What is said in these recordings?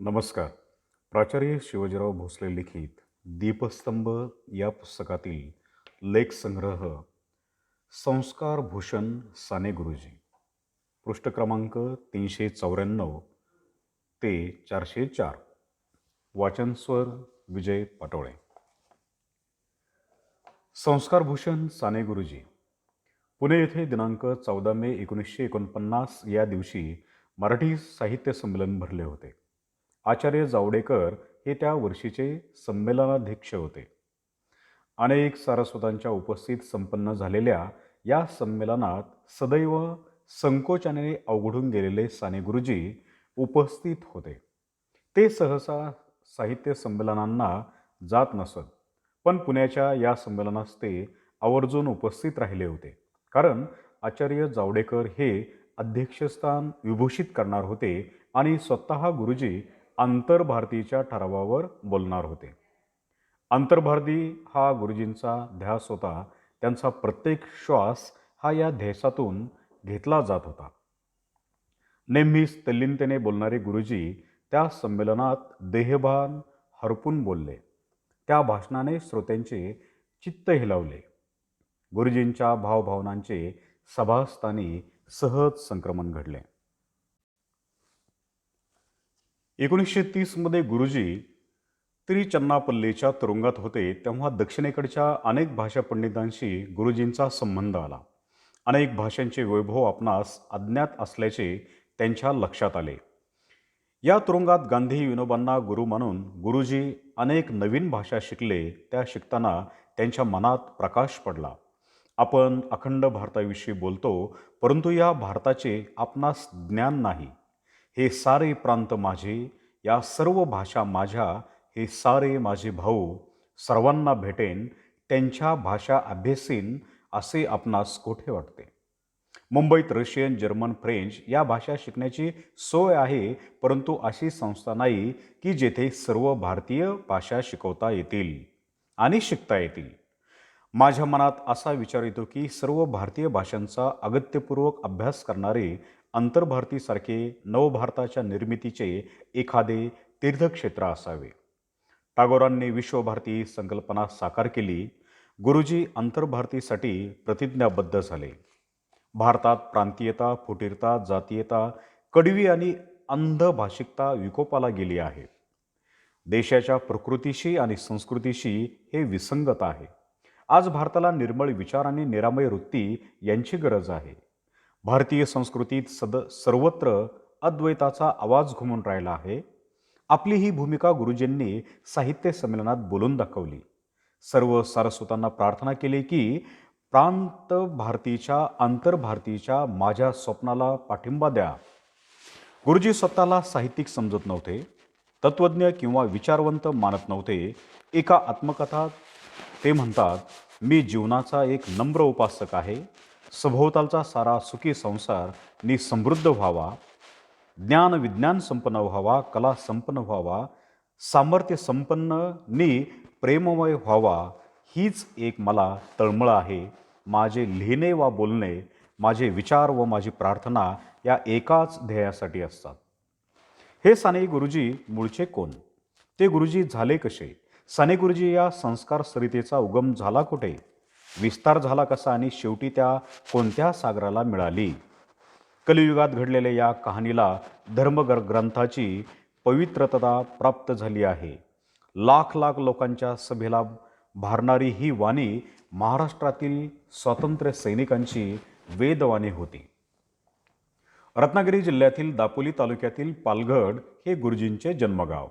नमस्कार. प्राचार्य शिवाजीराव भोसले लिखित दीपस्तंभ या पुस्तकातील लेख संग्रह संस्कार भूषण साने गुरुजी, पृष्ठ क्रमांक 394 ते 404. वाचन स्वर विजय पाटोळे. संस्कार भूषण साने गुरुजी. पुणे येथे दिनांक 14 मे 1949 या दिवशी मराठी साहित्य संमेलन भरले होते. आचार्य जावडेकर हे त्या वर्षीचे संमेलनाध्यक्ष होते. अनेक सारस्वतांच्या उपस्थित संपन्न झालेल्या या संमेलनात सदैव संकोचाने अवघडून गेलेले साने गुरुजी उपस्थित होते. ते सहसा साहित्य संमेलनांना जात नसत, पण पुण्याच्या या संमेलनास ते आवर्जून उपस्थित राहिले होते, कारण आचार्य जावडेकर हे अध्यक्षस्थान विभूषित करणार होते आणि स्वतः गुरुजी आंतरभारतीच्या ठरावावर बोलणार होते. आंतरभारती हा गुरुजींचा ध्यास होता. त्यांचा प्रत्येक श्वास हा या ध्यासातून घेतला जात होता. नेहमीच तल्लीनतेने बोलणारे गुरुजी त्या संमेलनात देहभान हरपून बोलले. त्या भाषणाने श्रोत्यांचे चित्त हेलावले. गुरुजींच्या भावभावनांचे सभास्थानी सहज संक्रमण घडले. 1930 मध्ये गुरुजी तिरुचन्नापल्लीच्या तुरुंगात होते, तेव्हा दक्षिणेकडच्या अनेक भाषा पंडितांशी गुरुजींचा संबंध आला. अनेक भाषांचे वैभव आपणास अज्ञात असल्याचे त्यांच्या लक्षात आले. या तुरुंगात गांधी विनोबांना गुरु मानून गुरुजी अनेक नवीन भाषा शिकले. त्या शिकताना त्यांच्या मनात प्रकाश पडला. आपण अखंड भारताविषयी बोलतो, परंतु या भारताचे आपणास ज्ञान नाही. हे सारे प्रांत माझे, या सर्व भाषा माझ्या, हे सारे माझे भाऊ, सर्वांना भेटेन, त्यांच्या भाषा अभ्यासीन, असे आपणास कोठे वाटते? मुंबईत रशियन, जर्मन, फ्रेंच या भाषा शिकण्याची सोय आहे, परंतु अशी संस्था नाही की जेथे सर्व भारतीय भाषा शिकवता येतील आणि शिकता येतील. माझ्या मनात असा विचार येतो की सर्व भारतीय भाषांचा अगत्यपूर्वक अभ्यास करणारे आंतरभारतीसारखे नवभारताच्या निर्मितीचे एखादे तीर्थक्षेत्र असावे. टागोरांनी विश्वभारती संकल्पना साकार केली. गुरुजी आंतरभारतीसाठी प्रतिज्ञाबद्ध झाले. भारतात प्रांतीयता, फुटीरता, जातीयता, कडवी आणि अंध भाषिकता विकोपाला गेली आहे. देशाच्या प्रकृतीशी आणि संस्कृतीशी हे विसंगत आहे. आज भारताला निर्मळ विचार आणि निरामय वृत्ती यांची गरज आहे. भारतीय संस्कृतीत सर्वत्र अद्वैताचा आवाज घुमून राहिला आहे. आपली ही भूमिका गुरुजींनी साहित्य संमेलनात बोलून दाखवली. सर्व सारस्वतांना प्रार्थना केली की प्रांत भारतीच्या आंतरभारतीच्या माझ्या स्वप्नाला पाठिंबा द्या. गुरुजी स्वतःला साहित्यिक समजत नव्हते, तत्त्वज्ञ किंवा विचारवंत मानत नव्हते. एका आत्मकथात ते म्हणतात, मी जीवनाचा एक नम्र उपासक आहे. सभोवतालचा सारा सुखी संसार नी समृद्ध व्हावा, ज्ञान विज्ञान संपन्न व्हावा, कला संपन्न व्हावा, सामर्थ्य संपन्न नी प्रेममय व्हावा, हीच एक मला तळमळ आहे. माझे लिहिणे वा बोलणे, माझे विचार व माझी प्रार्थना या एकाच ध्येयासाठी असतात. हे साने गुरुजी मूळचे कोण? ते गुरुजी झाले कसे? साने गुरुजी या संस्कार सरितेचा उगम झाला कुठे? विस्तार झाला कसा आणि शेवटी त्या कोणत्या सागराला मिळाली? कलियुगात घडलेल्या या कहाणीला धर्मग्रंथाची पवित्रता प्राप्त झाली आहे. लाख लाख लोकांच्या सभेला भारणारी ही वाणी महाराष्ट्रातील स्वातंत्र्य सैनिकांची वेदवाणी होती. रत्नागिरी जिल्ह्यातील दापोली तालुक्यातील पालगड हे गुरुजींचे जन्मगाव.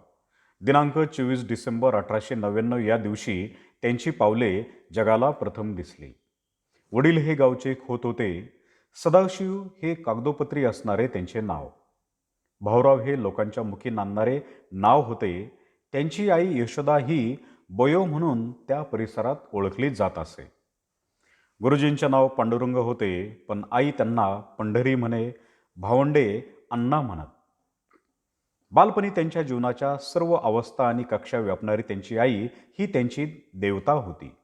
दिनांक 24 डिसेंबर 1899 या दिवशी त्यांची पावले जगाला प्रथम दिसली. वडील हे गावचे खोत होते. सदाशिव हे कागदोपत्री असणारे त्यांचे नाव. भाऊराव हे लोकांच्या मुखी नांदणारे नाव होते. त्यांची आई यशोदा ही बयो म्हणून त्या परिसरात ओळखली जात असे. गुरुजींचे नाव पांडुरंग होते, पण आई त्यांना पंढरी म्हणे, भावंडे अण्णा म्हणत. बालपणी त्यांच्या जीवनाच्या सर्व अवस्था आणि कक्षा व्यापणारी त्यांची आई ही त्यांची देवता होती.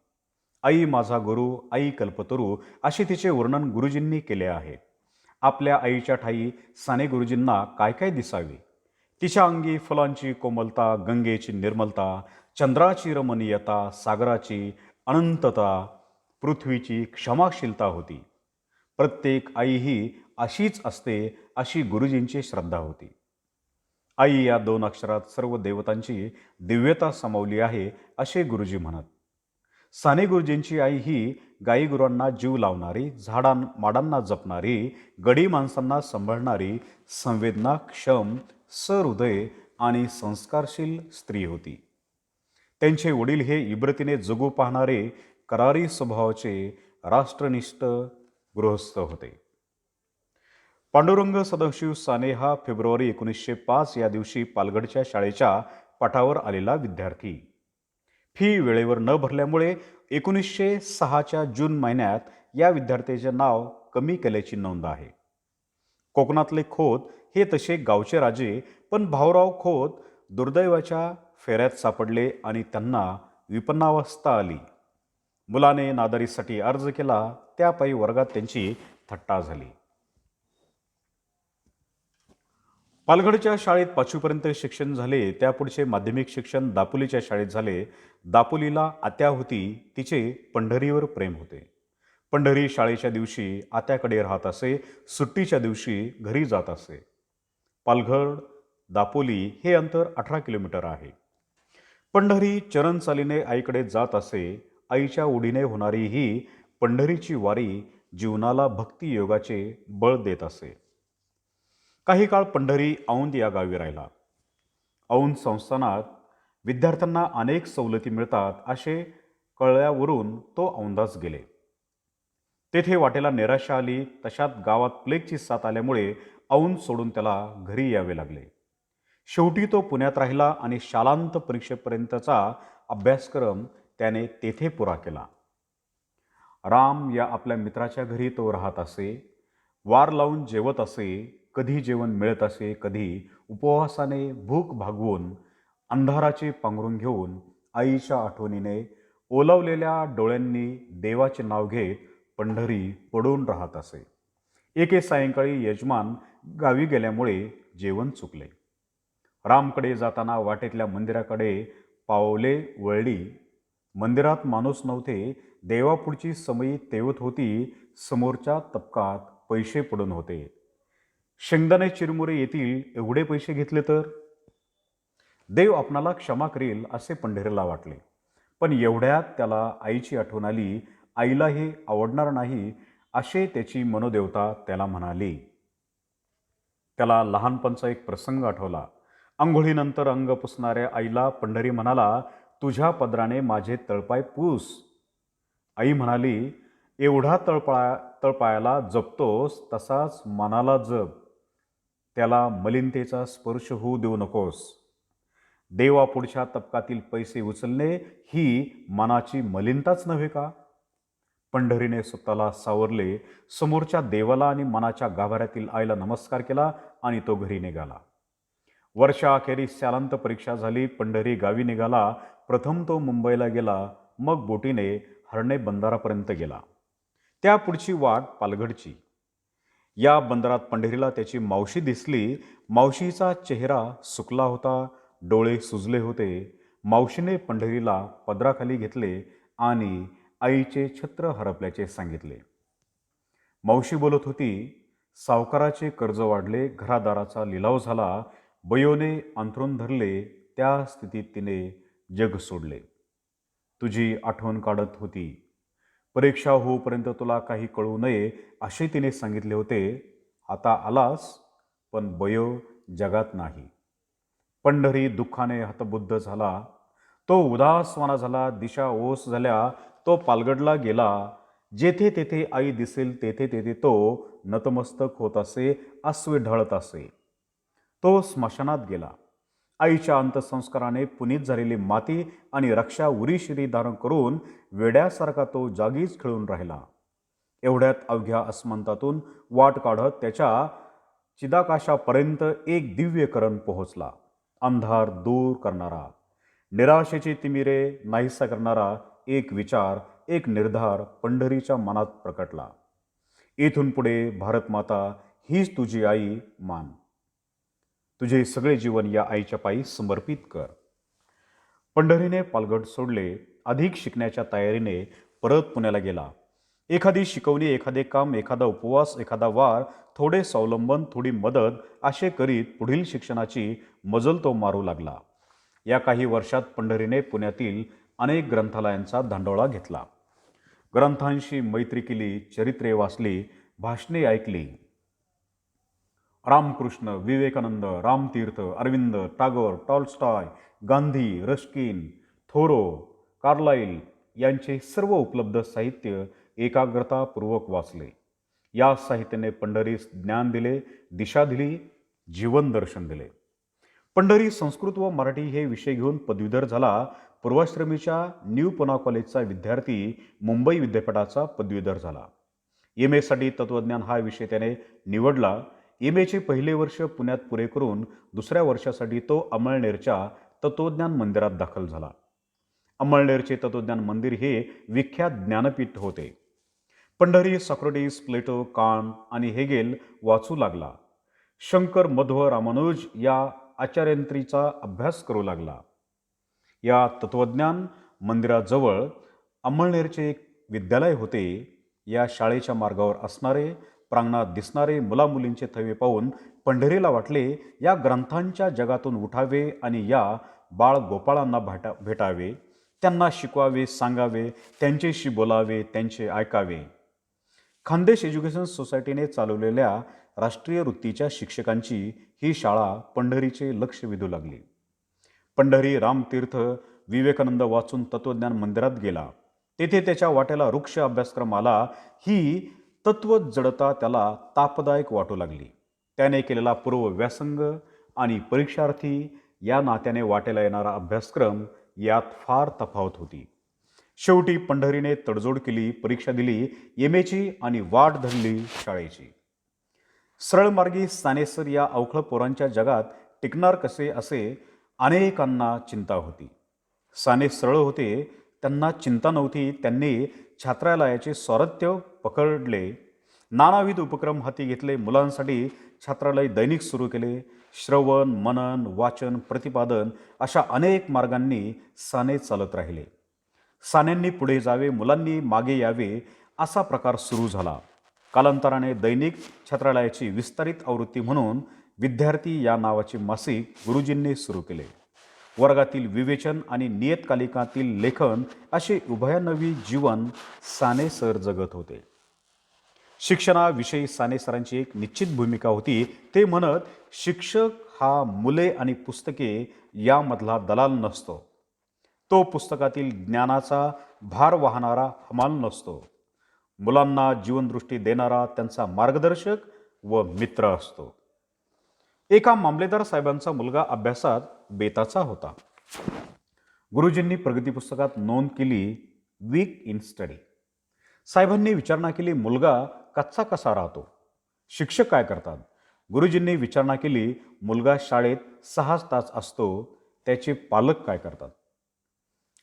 आई माझा गुरु, आई कल्पतरू असे तिचे वर्णन गुरुजींनी केले आहे. आपल्या आईच्या ठाई साने गुरुजींना काय काय दिसावे तिच्या अंगी फुलांची कोमलता, गंगेची निर्मलता, चंद्राची रमणीयता, सागराची अनंतता, पृथ्वीची क्षमाशीलता होती. प्रत्येक आई ही अशीच असते अशी गुरुजींची श्रद्धा होती. आई या दोन अक्षरात सर्व देवतांची दिव्यता सामावली आहे असे गुरुजी म्हणत. साने गुरुजींची आई ही गायीगुरांना जीव लावणारी, माडांना जपणारी, गडी माणसांना सांभाळणारी, संवेदनाक्षम, सहृदय आणि संस्कारशील स्त्री होती. त्यांचे वडील हे इब्रतीने जगू पाहणारे, करारी स्वभावाचे, राष्ट्रनिष्ठ गृहस्थ होते. पांडुरंग सदाशिव साने हा फेब्रुवारी 1905 या दिवशी पालघरच्या शाळेच्या पाठावर आलेला विद्यार्थी. फी वेळेवर न भरल्यामुळे 1906च्या जून महिन्यात या विद्यार्थ्याचे नाव कमी केल्याची नोंद आहे. कोकणातले खोत हे तसे गावचे राजे, पण भाऊराव खोत दुर्दैवाच्या फेऱ्यात सापडले आणि त्यांना विपन्नावस्था आली. मुलाने नादारीसाठी अर्ज केला, त्यापायी वर्गात त्यांची थट्टा झाली. पालघरच्या शाळेत 5वीपर्यंत शिक्षण झाले. त्यापुढचे माध्यमिक शिक्षण दापोलीच्या शाळेत झाले. दापोलीला आत्या होती, तिचे पंढरीवर प्रेम होते. पंढरी शाळेच्या दिवशी आत्याकडे राहत असे, सुट्टीच्या दिवशी घरी जात असे. पालघर दापोली हे अंतर 18 किलोमीटर आहे. पंढरी चरणचालीने आईकडे जात असे. आईच्या ओढीने होणारी ही पंढरीची वारी जीवनाला भक्तियोगाचे बळ देत असे. काही काळ पंढरी औंध या गावी राहिला. औंध संस्थानात विद्यार्थ्यांना अनेक सवलती मिळतात असे कळल्यावरून तो औंधास गेले. तेथे वाटेला निराशा आली. तशात गावात प्लेगची साथ आल्यामुळे औंध सोडून त्याला घरी यावे लागले. शेवटी तो पुण्यात राहिला आणि शालांत परीक्षेपर्यंतचा अभ्यासक्रम त्याने तेथे पुरा केला. राम या आपल्या मित्राच्या घरी तो राहत असे. वार लावून जेवत असे. कधी जेवण मिळत असे, कधी उपवासाने भूक भागवून अंधाराचे पांघरून घेऊन आईच्या आठवणीने ओलावलेल्या डोळ्यांनी देवाचे नाव घेत पंढरी पडून राहत असे. एके सायंकाळी यजमान गावी गेल्यामुळे जेवण चुकले. रामकडे जाताना वाटेतल्या मंदिराकडे पावले वळली. मंदिरात माणूस नव्हते. देवापुढची समयी तेवत होती. समोरच्या तपकात पैसे पडून होते. शेंगदाणे चिरमुरे येतील एवढे पैसे घेतले तर देव आपणाला क्षमा करेल असे पंढरीला वाटले. पण एवढ्यात त्याला आईची आठवण आली. आईला हे आवडणार नाही असे त्याची मनोदेवता त्याला म्हणाली. त्याला लहानपणचा एक प्रसंग आठवला. अंघोळीनंतर अंग पुसणाऱ्या आईला पंढरी म्हणाला, तुझ्या पदराने माझे तळपाय पूस. आई म्हणाली, एवढा तळपायाला जपतोस तसाच मनाला जप. त्याला मलिनतेचा स्पर्श होऊ देऊ नकोस. देवापुढच्या तपकातील पैसे उचलणे ही मनाची मलिनताच नव्हे का? पंढरीने स्वतःला सावरले. समोरच्या देवाला आणि मनाच्या गाभाऱ्यातील आईला नमस्कार केला आणि तो घरी निघाला. वर्षाअखेरीस शालांत परीक्षा झाली. पंढरी गावी निघाला. प्रथम तो मुंबईला गेला, मग बोटीने हर्णे बंदरापर्यंत गेला. त्या पुढची वाट पालघरची. या बंदरात पंढरीला त्याची मावशी दिसली. मावशीचा चेहरा सुकला होता, डोळे सुजले होते. मावशीने पंढरीला पदराखाली घेतले आणि आईचे छत्र हरपल्याचे सांगितले. मावशी बोलत होती, सावकाराचे कर्ज वाढले, घरादाराचा लिलाव झाला, बयोने अंथरून धरले, त्या स्थितीत तिने जग सोडले. तुझी आठवण काढत होती. परीक्षा होईपर्यंत तुला काही कळू नये असे तिने सांगितले होते. आता आलास, पण बयो जगात नाही. पंढरी दुःखाने हतबुद्ध झाला. तो उदासवाना झाला. दिशा ओस झाल्या. तो पालगडला गेला. जेथे तेथे आई दिसेल तेथे तेथे तो नतमस्तक होत असे, अश्वे ढळत असे. तो स्मशानात गेला. आईच्या अंत्यसंस्काराने पुनीत झालेली माती आणि रक्षा उरीशिरी धारण करून वेड्यासारखा तो जागीच खेळून राहिला. एवढ्यात अवघ्या अस्मंतातून वाट काढत त्याच्या चिदाकाशापर्यंत एक दिव्य करण पोहोचला. अंधार दूर करणारा, निराशेची तिमिरे नाहीसा करणारा एक विचार, एक निर्धार पंढरीच्या मनात प्रकटला. इथून पुढे भारतमाता हीच तुझी आई मान. तुझे सगळे जीवन या आईच्या पायी समर्पित कर. पंढरीने पालघर सोडले. अधिक शिकण्याच्या तयारीने परत पुण्याला गेला. एखादी शिकवणी, एखादे काम, एखादा उपवास, एखादा वार, थोडे स्वावलंबन, थोडी मदत असे करीत पुढील शिक्षणाची मजल तो मारू लागला. या काही वर्षात पंढरीने पुण्यातील अनेक ग्रंथालयांचा धांडोळा घेतला. ग्रंथांशी मैत्री केली, चरित्रे वाचली, भाषणे ऐकली. रामकृष्ण, विवेकानंद, रामतीर्थ, अरविंद, टागोर, टॉल्स्टॉय, गांधी, रस्किन, थोरो, कार्लाइल यांचे सर्व उपलब्ध साहित्य एकाग्रतापूर्वक वाचले. या साहित्याने पंढरीस ज्ञान दिले, दिशा दिली, जीवन दर्शन दिले. पंढरी संस्कृत व मराठी हे विषय घेऊन पदवीधर झाला. पूर्वाश्रमीच्या न्यू पुना कॉलेजचा विद्यार्थी मुंबई विद्यापीठाचा पदवीधर झाला. एम एसाठी तत्त्वज्ञान हा विषय त्याने निवडला. एम एचे पहिले वर्ष पुण्यात पुरे करून दुसऱ्या वर्षासाठी तो अमळनेरच्या तत्त्वज्ञान मंदिरात दाखल झाला. अमळनेरचे तत्त्वज्ञान मंदिर हे विख्यात ज्ञानपीठ होते. पंढरी सॉक्रेटिस, प्लेटो, कांट आणि हेगेल वाचू लागला. शंकर, मध्व, रामानुज या आचार्यांत्रीचा अभ्यास करू लागला. या तत्त्वज्ञान मंदिराजवळ अमळनेरचे एक विद्यालय होते. या शाळेच्या मार्गावर असणारे, प्रांगणात दिसणारे मुलामुलींचे थवे पाहून पंढरीला वाटले या ग्रंथांच्या जगातून उठावे आणि या बाळ गोपाळांना भेटावे, त्यांना शिकवावे, सांगावे, त्यांच्याशी बोलावे, त्यांचे ऐकावे. खानदेश एज्युकेशन सोसायटीने चालवलेल्या राष्ट्रीय वृत्तीच्या शिक्षकांची ही शाळा पंढरीचे लक्ष वेधू लागली. पंढरी रामतीर्थ, विवेकानंद वाचून तत्त्वज्ञान मंदिरात गेला. तेथे त्याच्या वाट्याला वृक्ष अभ्यासक्रम आला. ही तत्व जडता त्याला तापदायक वाटू लागली. त्याने केलेला पूर्व व्यासंग आणि परीक्षार्थी या नात्याने वाट्याला येणारा अभ्यासक्रम यात फार तफावत होती. शेवटी पंढरीने तडजोड केली, परीक्षा दिली एम एची आणि वाट धरली शाळेची. सरळमार्गी सानेसर या अवखळ पोरांच्या जगात टिकणार कसे असे अनेकांना चिंता होती. साने सरळ होते, त्यांना चिंता नव्हती. त्यांनी छात्रालयाचे स्वारथ्य पकडले. नानाविध उपक्रम हाती घेतले. मुलांसाठी छात्रालय दैनिक सुरू केले. श्रवण, मनन, वाचन, प्रतिपादन अशा अनेक मार्गांनी साने चालत राहिले. सान्यांनी पुढे जावे, मुलांनी मागे यावे असा प्रकार सुरू झाला. कालांतराने दैनिक छात्रालयाची विस्तारित आवृत्ती म्हणून विद्यार्थी या नावाचे मासिक गुरुजींनी सुरू केले. वर्गातील विवेचन आणि नियतकालिकातील लेखन असे उभयनवी जीवन साने सर जगत होते. शिक्षणाविषयी साने सरांची एक निश्चित भूमिका होती. ते म्हणत, शिक्षक हा मुले आणि पुस्तके यामधला दलाल नसतो. तो पुस्तकातील ज्ञानाचा भार वाहणारा हमाल नसतो. मुलांना जीवनदृष्टी देणारा त्यांचा मार्गदर्शक व मित्र असतो. एका मामलेदार साहेबांचा मुलगा अभ्यासात बेताचा होता. गुरुजींनी प्रगती पुस्तकात नोंद केली, वीक इन स्टडी. साहेबांनी विचारणा केली, मुलगा कच्चा कसा राहतो? शिक्षक काय करतात? गुरुजींनी विचारणा केली, मुलगा शाळेत 6 तास असतो, त्याचे पालक काय करतात?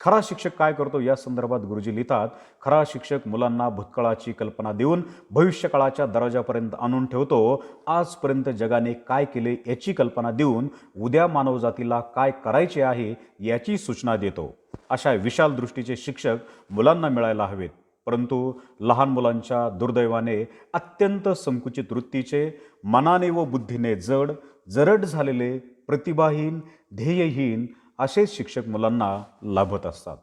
खरा शिक्षक काय करतो या संदर्भात गुरुजी लिहितात, खरा शिक्षक मुलांना भूतकाळाची कल्पना देऊन भविष्यकाळाच्या दरवाजापर्यंत आणून ठेवतो. आजपर्यंत जगाने काय केले याची कल्पना देऊन उद्या मानवजातीला काय करायचे आहे याची सूचना देतो. अशा विशाल दृष्टीचे शिक्षक मुलांना मिळायला हवेत. परंतु लहान मुलांच्या दुर्दैवाने अत्यंत संकुचित वृत्तीचे, मनाने व बुद्धीने जरड झालेले, प्रतिभाहीन, ध्येयहीन असे शिक्षक मुलांना लाभत असतात.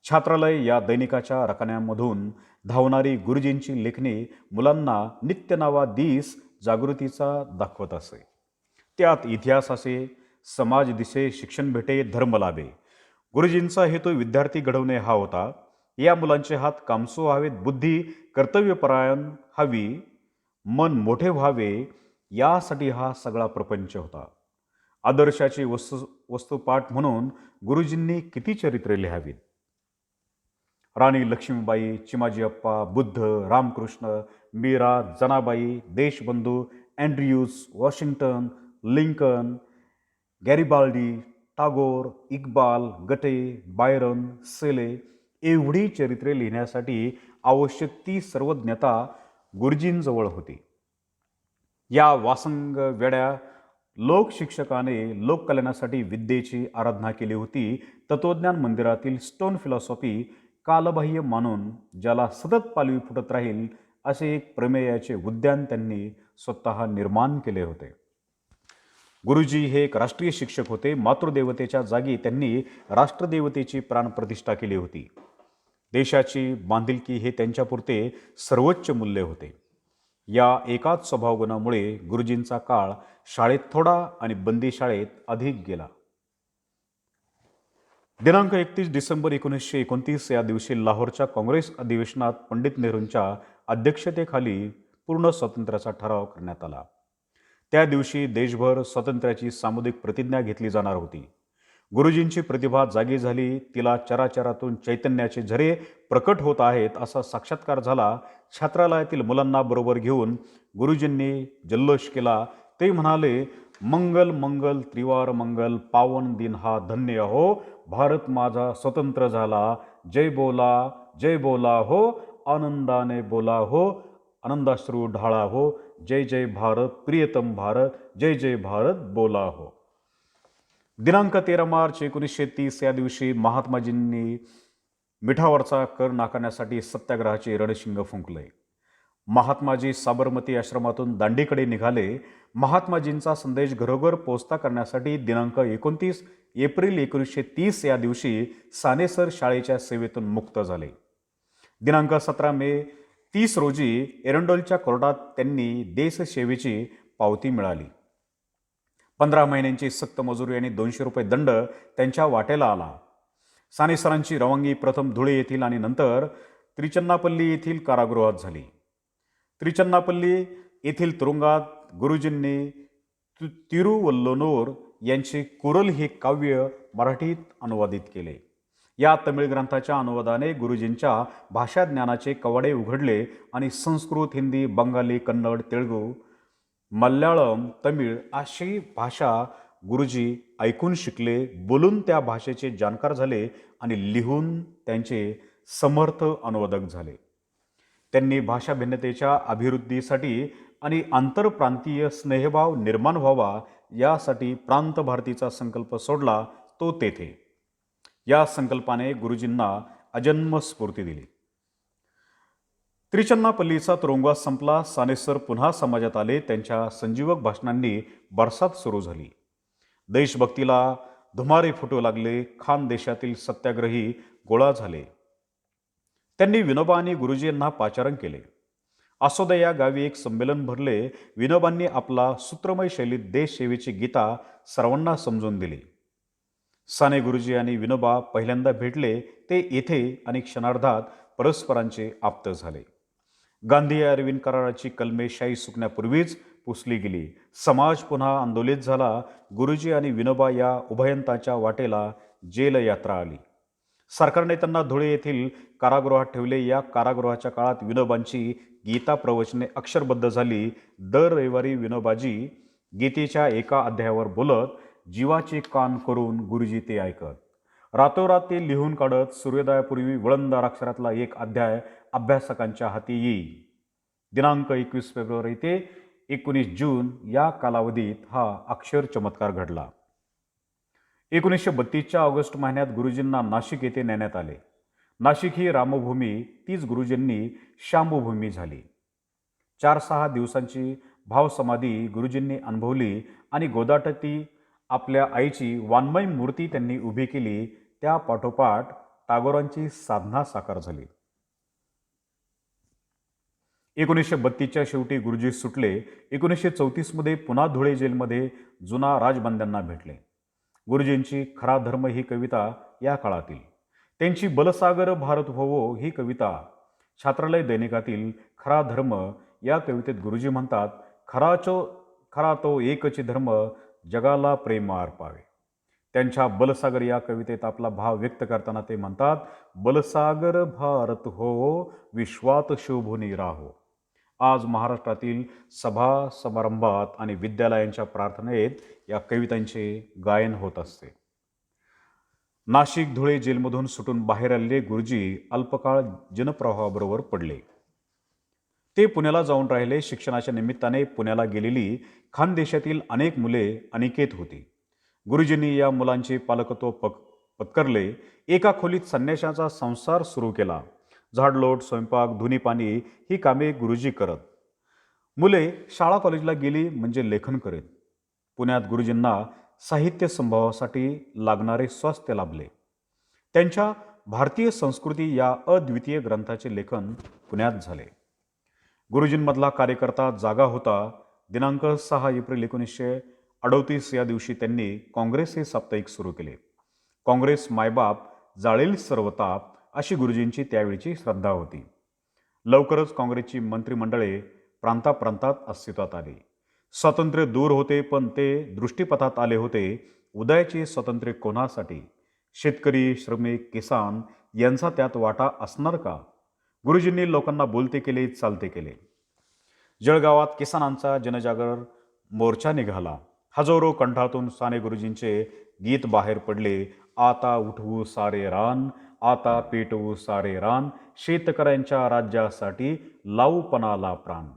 छात्रालय या दैनिकाच्या रकान्यामधून धावणारी गुरुजींची लेखणी मुलांना नित्य नवा दिस जागृतीचा दाखवत असे. त्यात इतिहास असे, समाज दिसे, शिक्षण भेटे, धर्म लाभे. गुरुजींचा हेतू विद्यार्थी घडवणे हा होता. या मुलांचे हात कामसू व्हावेत, बुद्धी कर्तव्यपरायण हवी, मन मोठे व्हावे, यासाठी हा सगळा प्रपंच होता. आदर्शाची वस्तुपाठ म्हणून गुरुजींनी किती चरित्रे लिहावीत. Rani Lakshmibai, Chimaji Appa, Buddha, Ramakrishna, Meera, Janabai, Deshbandhu, Andrews, Washington, Lincoln, Garibaldi, Tagore, Iqbal, Goethe, Byron, Shelley एवढी चरित्रे लिहिण्यासाठी आवश्यक ती सर्वज्ञता गुरुजींजवळ होती. या वासंग वेड्या लोकशिक्षकाने लोककल्याणासाठी विद्येची आराधना केली होती. तत्वज्ञान मंदिरातील स्टोन फिलॉसॉफी कालबाह्य मानून ज्याला सतत पालवी फुटत राहील असे एक प्रमेयाचे उद्यान त्यांनी स्वतः निर्माण केले होते. गुरुजी हे एक राष्ट्रीय शिक्षक होते. मातृदेवतेच्या जागी त्यांनी राष्ट्रदेवतेची प्राणप्रतिष्ठा केली होती. देशाची बांधिलकी हे त्यांच्यापुरते सर्वोच्च मूल्य होते. या एकाच स्वभावगुणामुळे गुरुजींचा काळ शाळेत थोडा आणि बंदी शाळेत अधिक गेला. दिनांक 31 डिसेंबर 1929 या दिवशी लाहोरच्या काँग्रेस अधिवेशनात पंडित नेहरूंच्या अध्यक्षतेखाली पूर्ण स्वातंत्र्याचा ठराव करण्यात आला. त्या दिवशी देशभर स्वातंत्र्याची सामुदायिक प्रतिज्ञा घेतली जाणार होती. गुरुजींची प्रतिभा जागी झाली. तिला चराचरातून चैतन्याचे झरे प्रकट होत आहेत असा साक्षात्कार झाला. छात्रालयातील मुलांना बरोबर घेऊन गुरुजींनी जल्लोष केला. ते म्हणाले, मंगल मंगल त्रिवार मंगल, पावन दिन हा धन्य हो, भारत माझा स्वतंत्र झाला, जय बोला हो, आनंदाने बोला हो, आनंदाश्रू ढाळा हो, जय जय भारत प्रियतम भारत, जय जय भारत बोला हो. दिनांक 13 मार्च 1930 या दिवशी महात्माजींनी मिठावरचा कर नाकारण्यासाठी सत्याग्रहाचे रणशिंग फुंकले. महात्माजी साबरमती आश्रमातून दांडीकडे निघाले. महात्माजींचा संदेश घरोघर पोचता करण्यासाठी दिनांक 29 एप्रिल 1930 या दिवशी सानेसर शाळेच्या सेवेतून मुक्त झाले. दिनांक 17 मे 30 रोजी एरंडोलच्या कोर्टात त्यांनी देशसेवेची पावती मिळाली. 15 महिन्यांची सक्त मजुरी आणि 200 रुपये दंड त्यांच्या वाटेला आला. सानेसरांची रवानगी प्रथम धुळे येथील आणि नंतर त्रिचन्नापल्ली येथील कारागृहात झाली. त्रिचन्नापल्ली येथील तुरुंगात गुरुजींनी तिरुवल्लोनोर यांचे कुरल हे काव्य मराठीत अनुवादित केले. या तमिळ ग्रंथाच्या अनुवादाने गुरुजींच्या भाषा ज्ञानाचे कवाडे उघडले आणि संस्कृत, हिंदी, बंगाली, कन्नड, तेलुगू, मल्याळम, तमिळ अशी भाषा गुरुजी ऐकून शिकले, बोलून त्या भाषेचे जाणकार झाले आणि लिहून त्यांचे समर्थ अनुवादक झाले. त्यांनी भाषा भिन्नतेच्या अभिवृद्धीसाठी आणि आंतरप्रांतीय स्नेहभाव निर्माण व्हावा यासाठी प्रांत भारतीचा संकल्प सोडला तो तेथे. या संकल्पाने गुरुजींना अजन्म स्फूर्ती दिली. त्रिचन्नापल्लीचा तुरुंगवास संपला. सानेसर पुन्हा समाजात आले. त्यांच्या संजीवक भाषणांनी बरसात सुरू झाली. देशभक्तीला धुमारे फुटू लागले. खान देशातील सत्याग्रही गोळा झाले. त्यांनी विनोबा आणि गुरुजी यांना पाचारण केले. आसोदा या गावी एक संमेलन भरले. विनोबांनी आपला सूत्रमय शैलीत देशसेवेची गीता सर्वांना समजून दिली. साने गुरुजी आणि विनोबा पहिल्यांदा भेटले ते येथे आणि क्षणार्धात परस्परांचे आप्त झाले. गांधी अरविंद कराराची कलमे शाही सुकण्यापूर्वीच पुसली गेली. समाज पुन्हा आंदोलित झाला. गुरुजी आणि विनोबा या उभयंताच्या वाटेला जेल यात्रा आली. सरकारने त्यांना धुळे येथील कारागृहात ठेवले. या कारागृहाच्या काळात विनोबांची गीता प्रवचने अक्षरबद्ध झाली. दर रविवारी विनोबाजी गीतेच्या एका अध्यायावर बोलत, जीवाचे कान करून गुरुजी ते ऐकत. रातोरात ते लिहून काढत. सूर्योदयापूर्वी वळणदार अक्षरातला एक अध्याय अभ्यासकांच्या हाती येई. दिनांक 21 फेब्रुवारी ते 19 जून या कालावधीत हा अक्षर चमत्कार घडला. 1932च्या ऑगस्ट महिन्यात गुरुजींना नाशिक येथे नेण्यात आले. नाशिक ही रामभूमी, तीच गुरुजींनी शांभूभूमी झाली. 4-6 दिवसांची भावसमाधी गुरुजींनी अनुभवली आणि गोदाटती आपल्या आईची वाङ्मय मूर्ती त्यांनी उभी केली. त्या पाठोपाठ टागोरांची साधना साकार झाली. 1932च्या शेवटी गुरुजी सुटले. 1934 पुन्हा धुळे जेलमध्ये जुना राजबंद्यांना भेटले. गुरुजींची खरा धर्म ही कविता या काळातील. त्यांची बलसागर भारत होवो ही कविता. छात्रालय दैनिकातील खरा धर्म या कवितेत गुरुजी म्हणतात, खरा तो एकच धर्म, जगाला प्रेम अर्पावे. त्यांच्या बलसागर या कवितेत आपला भाव व्यक्त करताना ते म्हणतात, बलसागर भारत हो, विश्वात शोभूनी राहो. आज महाराष्ट्रातील सभा समारंभात आणि विद्यालयांच्या प्रार्थनेत या कवितांचे गायन होत असते. नाशिक धुळे जेलमधून सुटून बाहेर आलेले गुरुजी अल्पकाळ जनप्रवाहाबरोबर पडले. ते पुण्याला जाऊन राहिले. शिक्षणाच्या निमित्ताने पुण्याला गेलेली खानदेशातील अनेक मुले अनिकेत होती. गुरुजींनी या मुलांचे पालकत्व पत्करले. एका खोलीत संन्याशाचा संसार सुरू केला. झाडलोट, स्वयंपाक, धुनी पाणी ही कामे गुरुजी करत. मुले शाळा कॉलेजला गेली म्हणजे लेखन करीत. पुण्यात गुरुजींना साहित्य संभावासाठी लागणारे स्वास्थ्य लाभले. त्यांच्या भारतीय संस्कृती या अद्वितीय ग्रंथाचे लेखन पुण्यात झाले. गुरुजींमधला कार्यकर्ता जागा होता. दिनांक 6 एप्रिल 1938 या दिवशी त्यांनी काँग्रेस हे साप्ताहिक सुरू केले. काँग्रेस मायबाप जाळेल सर्व ताप अशी गुरुजींची त्यावेळीची श्रद्धा होती. लवकरच काँग्रेसची मंत्रिमंडळे प्रांताप्रांतात अस्तित्वात आली. स्वातंत्र्य दूर होते, पण ते दृष्टीपथात आले होते. उदयाचे स्वातंत्र्य कोणासाठी? शेतकरी, श्रमिक, किसान यांचा त्यात वाटा असणार का? गुरुजींनी लोकांना बोलते केले, चालते केले. जळगावात किसानांचा जनजागर मोर्चा निघाला. हजारो कंठातून साने गुरुजींचे गीत बाहेर पडले. आता उठवू सारे रान, आता पेटवू सारे रान, शेतकऱ्यांच्या राज्यासाठी लावू पणाला प्राण.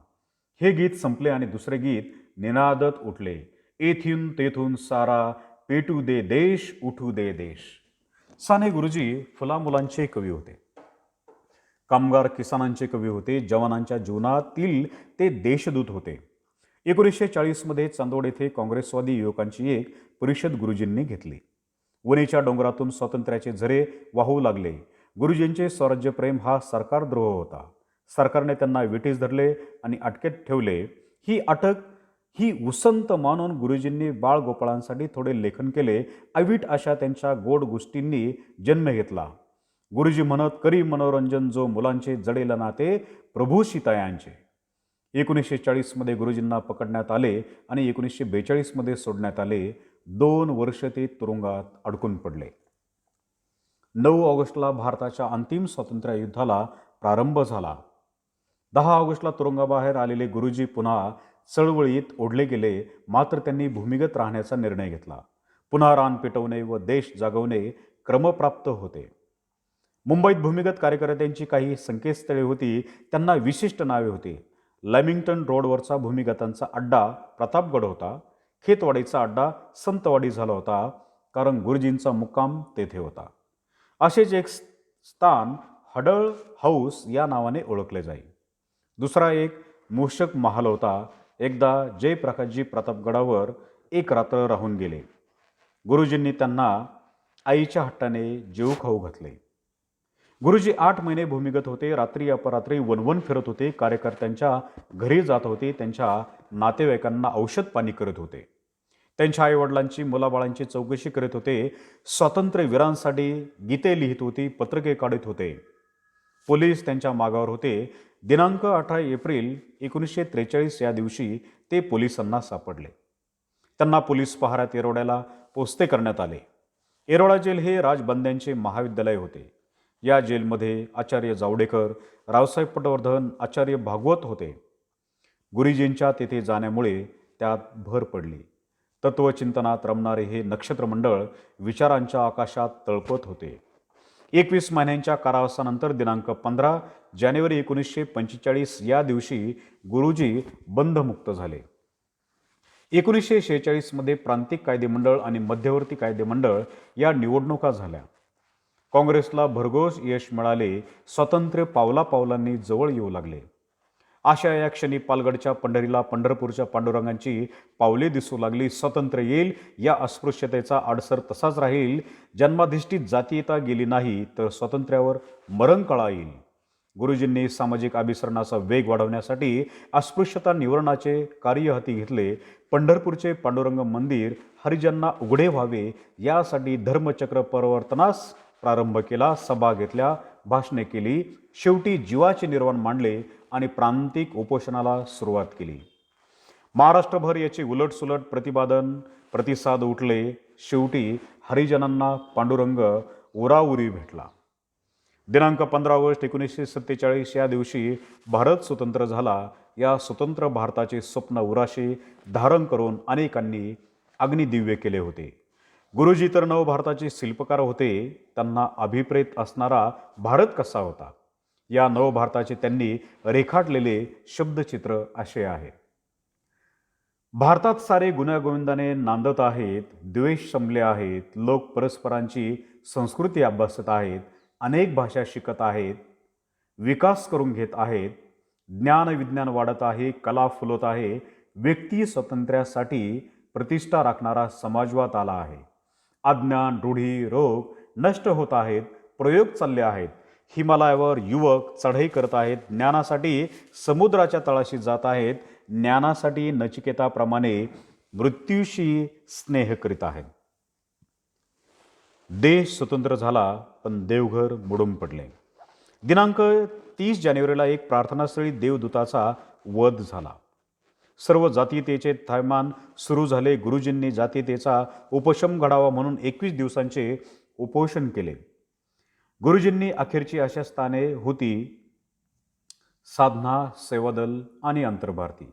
हे गीत संपले आणि दुसरे गीत निनादत उठले. येथून तेथून सारा पेटू दे देश, उठू दे देश. साने गुरुजी फुलामुलांचे कवी होते. कामगार किसानांचे कवी होते. जवानांच्या जीवनातील ते देशदूत होते. 1940 चांदोड येथे काँग्रेसवादी युवकांची एक परिषद गुरुजींनी घेतली. वणीच्या डोंगरातून स्वातंत्र्याचे झरे वाहू लागले. गुरुजींचे स्वराज्यप्रेम हा सरकारद्रोह होता. सरकारने त्यांना विटीस धरले आणि अटकेत ठेवले. ही उसंत मानून गुरुजींनी बाळगोपाळांसाठी थोडे लेखन केले. अवीट अशा त्यांच्या गोड गोष्टींनी जन्म घेतला. गुरुजी म्हणत, करी मनोरंजन जो मुलांचे जडेल नाते प्रभू सीतायांचे. 1940 गुरुजींना पकडण्यात आले आणि 1942 सोडण्यात आले. 2 वर्ष ते तुरुंगात अडकून पडले. 9 ऑगस्टला भारताच्या अंतिम स्वातंत्र्य युद्धाला प्रारंभ झाला. 10 ऑगस्टला तुरुंगाबाहेर आलेले गुरुजी पुन्हा चळवळीत ओढले गेले. मात्र त्यांनी भूमिगत राहण्याचा निर्णय घेतला. पुन्हा रान पेटवणे व देश जागवणे क्रमप्राप्त होते. मुंबईत भूमिगत कार्यकर्त्यांची काही संकेतस्थळे होती. त्यांना विशिष्ट नावे होती. लॅमिंग्टन रोडवरचा भूमिगतांचा अड्डा प्रतापगड होता. खेतवाडीचा अड्डा संतवाडी झाला होता, कारण गुरुजींचा मुक्काम तेथे होता. असेच एक स्थान हडळ हाऊस या नावाने ओळखले जाई. दुसरा एक मूषक महाल होता. एकदा जयप्रकाशजी प्रतापगडावर एक रात्र राहून गेले. गुरुजींनी त्यांना आईच्या हट्टाने जेवू खाऊ घातले. गुरुजी 8 महिने भूमिगत होते. रात्री अपरात्री वनवन फिरत होते. कार्यकर्त्यांच्या घरी जात होते. त्यांच्या नातेवाईकांना औषध पाणी करत होते. त्यांच्या आईवडिलांची, मुलाबाळांची चौकशी करत होते. स्वातंत्र्यवीरांसाठी गीते लिहित होती, पत्रके काढत होते. पोलीस त्यांच्या मागावर होते. दिनांक 18 एप्रिल 1943 या दिवशी ते पोलिसांना सापडले. त्यांना पोलीस पहाऱ्यात येरवड्याला पोस्ते करण्यात आले. येरवडा जेल हे राजबंद्यांचे महाविद्यालय होते. या जेलमध्ये आचार्य जावडेकर, रावसाहेब पटवर्धन, आचार्य भागवत होते. गुरुजींच्या तेथे जाण्यामुळे त्यात भर पडली. तत्वचिंतनात रमणारे हे नक्षत्रमंडळ विचारांच्या आकाशात तळपत होते. 21 महिन्यांच्या कारावासानंतर दिनांक 15 जानेवारी 1945 या दिवशी गुरुजी बंधमुक्त झाले. 1946 प्रांतिक कायदेमंडळ आणि मध्यवर्ती कायदेमंडळ या निवडणुका झाल्या. काँग्रेसला भरघोस यश मिळाले. स्वातंत्र्य पावला पावलांनी जवळ येऊ लागले. अशा या क्षणी पालगडच्या पंढरीला पंढरपूरच्या पांडुरंगांची पावले दिसू लागली. स्वातंत्र्य येईल, या अस्पृश्यतेचा आडसर तसाच राहील. जन्माधिष्ठित जातीयता गेली नाही तर स्वातंत्र्यावर मरणकळा येईल. गुरुजींनी सामाजिक अभिसरणाचा वेग वाढवण्यासाठी अस्पृश्यता निवारणाचे कार्य हाती घेतले. पंढरपूरचे पांडुरंग मंदिर हरिजनांना उघडे व्हावे यासाठी धर्मचक्र परिवर्तनास प्रारंभ केला. सभा घेतल्या, भाषणे केली. शेवटी जीवाचे निर्वाण मांडले आणि प्रांतिक उपोषणाला सुरुवात केली. महाराष्ट्रभर याची उलटसुलट प्रतिसाद उठले. शेवटी हरिजनांना पांडुरंग उराउरी भेटला. दिनांक 15 ऑगस्ट 1947 या दिवशी भारत स्वतंत्र झाला. या स्वतंत्र भारताचे स्वप्न उराशी धारण करून अनेकांनी अग्निदिव्य केले होते. गुरुजी तर नवभारताचे शिल्पकार होते. त्यांना अभिप्रेत असणारा भारत कसा होता या नवभारताचे त्यांनी रेखाटलेले शब्दचित्र असे आहे. भारतात सारे गुण्यागोविंदाने नांदत आहेत, द्वेष संपले आहेत, लोक परस्परांची संस्कृती अभ्यासत आहेत, अनेक भाषा शिकत आहेत, विकास करून घेत आहेत, ज्ञान विज्ञान वाढत आहे, कला फुलत आहे, व्यक्ती स्वातंत्र्यासाठी प्रतिष्ठा राखणारा समाजवाद आला आहे. अज्ञान, रूढी, रोग नष्ट होत आहेत, प्रयोग चालले आहेत. हिमालयावर युवक चढाई करत आहेत, ज्ञानासाठी समुद्राच्या तळाशी जात आहेत, ज्ञानासाठी नचिकेताप्रमाणे मृत्यूशी स्नेह करीत आहेत. देश स्वतंत्र झाला, पण देवघर बुडून पडले. दिनांक 30 जानेवारीला एक प्रार्थनास्थळी देवदूताचा वध झाला. सर्व जातीयतेचे थैमान सुरू झाले. गुरुजींनी जातीयतेचा उपशम घडावा म्हणून 21 दिवसांचे उपोषण केले. गुरुजींनी अखेरची आशास्थाने होती साधना, सेवादल आणि अंतर्भारती.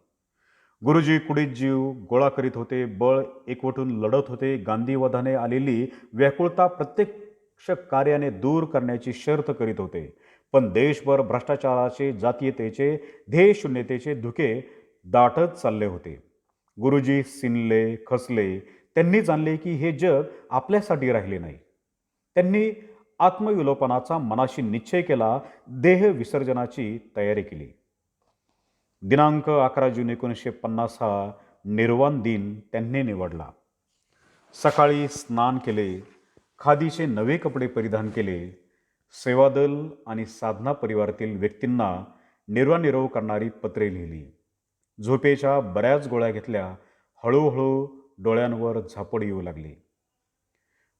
गुरुजी कुडीत जीव गोळा करीत होते, बळ एकवटून लढत होते. गांधीवधाने आलेली व्याकुळता प्रत्यक्ष कार्याने दूर करण्याची शर्त करीत होते. पण देशभर भ्रष्टाचाराचे, जातीयतेचे, ध्येयशून्यतेचे धुके दाटत चालले होते. गुरुजी सिनले, खचले. त्यांनी जाणले की हे जग आपल्यासाठी राहिले नाही. त्यांनी आत्मविलोपनाचा मनाशी निश्चय केला, देह विसर्जनाची तयारी केली. दिनांक 11 जून 1950 हा निर्वाण दिन त्यांनी निवडला. सकाळी स्नान केले, खादीचे नवे कपडे परिधान केले. सेवादल आणि साधना परिवारातील व्यक्तींना निर्वानिरोव करणारी पत्रे लिहिली. झोपेच्या बऱ्याच गोळ्या घेतल्या. हळूहळू डोळ्यांवर झापड येऊ लागली.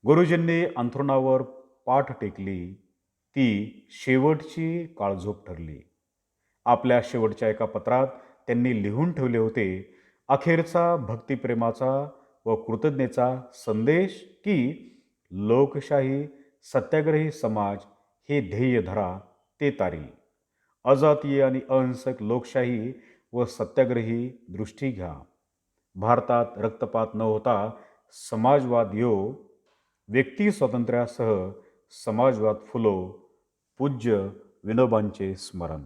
गुरुजींनी अंथरुणावर पाठ टेकली. ती शेवटची काळझोप ठरली. आपल्या शेवटच्या एका पत्रात त्यांनी लिहून ठेवले होते, अखेरचा भक्तिप्रेमाचा व कृतज्ञतेचा संदेश की लोकशाही, सत्याग्रही समाज हे ध्येय धरा, ते तारी. अजातीय आणि अहिंसक लोकशाही व सत्याग्रही दृष्टी घ्या. भारतात रक्तपात न होता समाजवाद यो, व्यक्ती स्वातंत्र्यासह समाजवाद फुलो. पूज्य विनोबांचे स्मरण.